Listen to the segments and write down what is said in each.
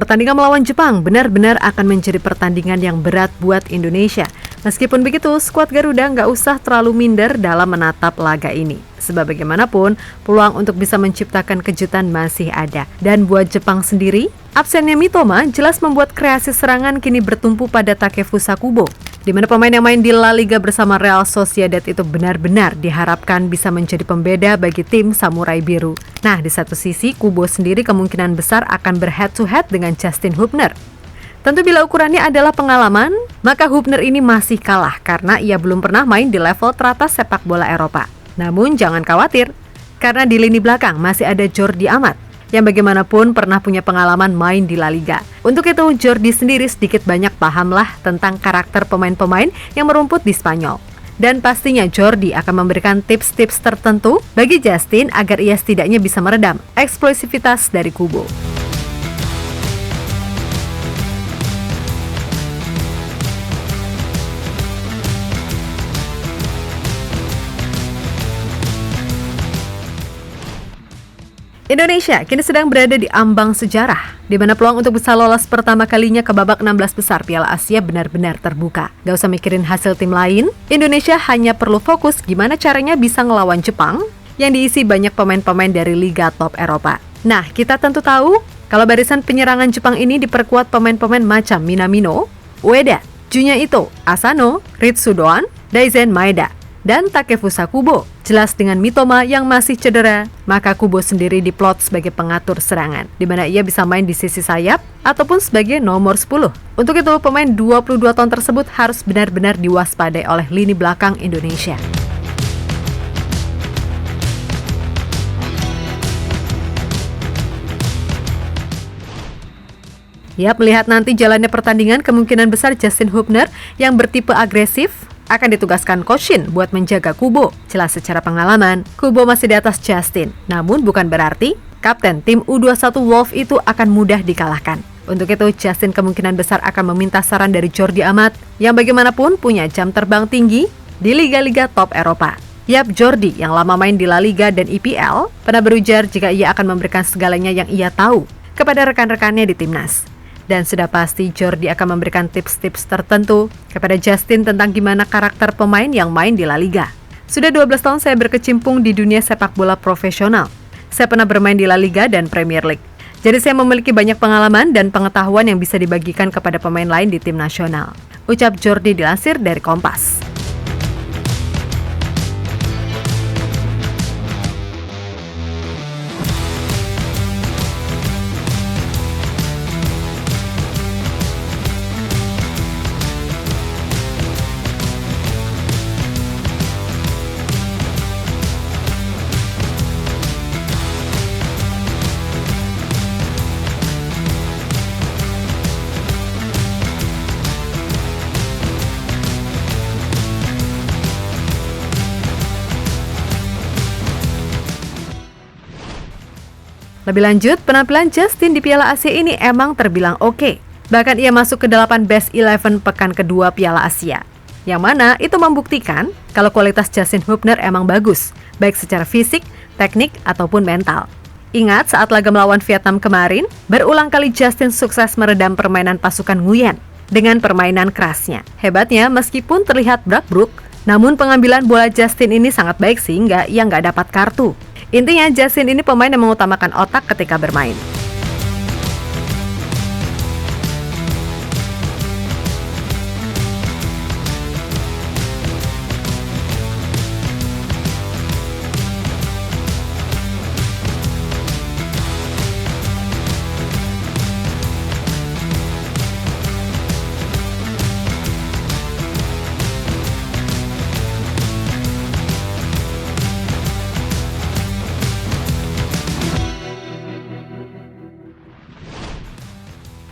Pertandingan melawan Jepang benar-benar akan menjadi pertandingan yang berat buat Indonesia. Meskipun begitu, skuad Garuda nggak usah terlalu minder dalam menatap laga ini. Sebab bagaimanapun, peluang untuk bisa menciptakan kejutan masih ada. Dan buat Jepang sendiri, absennya Mitoma jelas membuat kreasi serangan kini bertumpu pada Takefusa Kubo, di mana pemain yang main di La Liga bersama Real Sociedad itu benar-benar diharapkan bisa menjadi pembeda bagi tim Samurai Biru. Nah, di satu sisi, Kubo sendiri kemungkinan besar akan berhead-to-head dengan Justin Hubner. Tentu bila ukurannya adalah pengalaman, maka Hubner ini masih kalah karena ia belum pernah main di level teratas sepak bola Eropa. Namun jangan khawatir, karena di lini belakang masih ada Jordi Amat, yang bagaimanapun pernah punya pengalaman main di La Liga. Untuk itu, Jordi sendiri sedikit banyak pahamlah tentang karakter pemain-pemain yang merumput di Spanyol. Dan pastinya Jordi akan memberikan tips-tips tertentu bagi Justin agar ia setidaknya bisa meredam eksplosivitas dari Kubo. Indonesia kini sedang berada di ambang sejarah, di mana peluang untuk bisa lolos pertama kalinya ke babak 16 besar Piala Asia benar-benar terbuka. Gak usah mikirin hasil tim lain, Indonesia hanya perlu fokus gimana caranya bisa ngelawan Jepang yang diisi banyak pemain-pemain dari Liga Top Eropa. Nah, kita tentu tahu kalau barisan penyerangan Jepang ini diperkuat pemain-pemain macam Minamino, Ueda, Junya Ito, Asano, Ritsudoan, Daizen Maeda, dan Takefusa Kubo. Jelas dengan Mitoma yang masih cedera, maka Kubo sendiri diplot sebagai pengatur serangan, di mana ia bisa main di sisi sayap ataupun sebagai nomor 10. Untuk itu, pemain 22 tahun tersebut harus benar-benar diwaspadai oleh lini belakang Indonesia. Ya, melihat nanti jalannya pertandingan, kemungkinan besar Justin Hubner yang bertipe agresif akan ditugaskan Coach Shin buat menjaga Kubo. Jelas secara pengalaman, Kubo masih di atas Justin. Namun bukan berarti kapten tim U21 Wolf itu akan mudah dikalahkan. Untuk itu, Justin kemungkinan besar akan meminta saran dari Jordi Amat yang bagaimanapun punya jam terbang tinggi di liga-liga top Eropa. Yap, Jordi yang lama main di La Liga dan IPL pernah berujar jika ia akan memberikan segalanya yang ia tahu kepada rekan-rekannya di timnas. Dan sudah pasti Jordi akan memberikan tips-tips tertentu kepada Justin tentang gimana karakter pemain yang main di La Liga. Sudah 12 tahun saya berkecimpung di dunia sepak bola profesional. Saya pernah bermain di La Liga dan Premier League. Jadi saya memiliki banyak pengalaman dan pengetahuan yang bisa dibagikan kepada pemain lain di tim nasional. Ucap Jordi dilansir dari Kompas. Lebih lanjut, penampilan Justin di Piala Asia ini emang terbilang oke. Bahkan ia masuk ke 8 Best 11 pekan kedua Piala Asia. Yang mana itu membuktikan kalau kualitas Justin Hubner emang bagus, baik secara fisik, teknik, ataupun mental. Ingat saat laga melawan Vietnam kemarin, berulang kali Justin sukses meredam permainan pasukan Nguyen dengan permainan kerasnya. Hebatnya, meskipun terlihat brabruk, namun pengambilan bola Justin ini sangat baik sehingga ia nggak dapat kartu. Intinya, Justin ini pemain yang mengutamakan otak ketika bermain.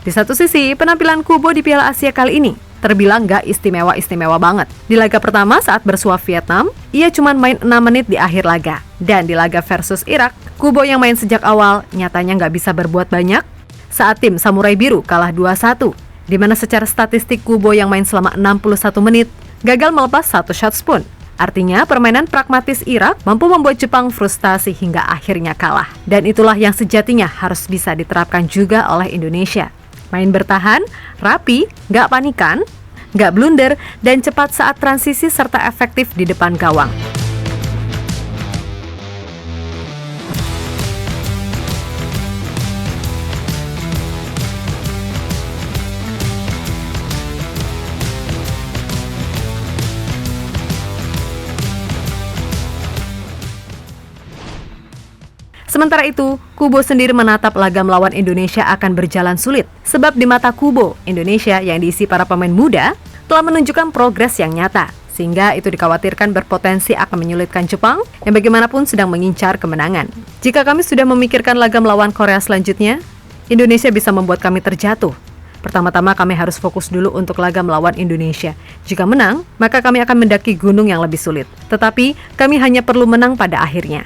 Di satu sisi, penampilan Kubo di Piala Asia kali ini terbilang gak istimewa-istimewa banget. Di laga pertama saat bersuah Vietnam, ia cuma main 6 menit di akhir laga. Dan di laga versus Irak, Kubo yang main sejak awal nyatanya gak bisa berbuat banyak saat tim Samurai Biru kalah 2-1. Di mana secara statistik Kubo yang main selama 61 menit gagal melepas satu shots pun. Artinya permainan pragmatis Irak mampu membuat Jepang frustasi hingga akhirnya kalah. Dan itulah yang sejatinya harus bisa diterapkan juga oleh Indonesia. Main bertahan, rapi, nggak panikan, nggak blunder, dan cepat saat transisi serta efektif di depan gawang. Sementara itu, Kubo sendiri menatap laga melawan Indonesia akan berjalan sulit. Sebab di mata Kubo, Indonesia yang diisi para pemain muda telah menunjukkan progres yang nyata. Sehingga itu dikhawatirkan berpotensi akan menyulitkan Jepang yang bagaimanapun sedang mengincar kemenangan. Jika kami sudah memikirkan laga melawan Korea selanjutnya, Indonesia bisa membuat kami terjatuh. Pertama-tama kami harus fokus dulu untuk laga melawan Indonesia. Jika menang, maka kami akan mendaki gunung yang lebih sulit. Tetapi, kami hanya perlu menang pada akhirnya.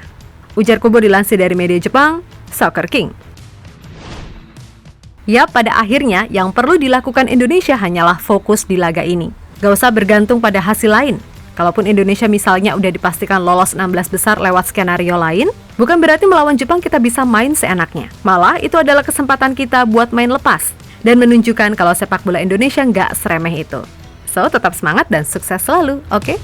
Ujar Kubo dilansir dari media Jepang, Soccer King. Ya, pada akhirnya yang perlu dilakukan Indonesia hanyalah fokus di laga ini. Gak usah bergantung pada hasil lain. Kalaupun Indonesia misalnya udah dipastikan lolos 16 besar lewat skenario lain, bukan berarti melawan Jepang kita bisa main seenaknya. Malah itu adalah kesempatan kita buat main lepas dan menunjukkan kalau sepak bola Indonesia nggak seremeh itu. So, tetap semangat dan sukses selalu, oke?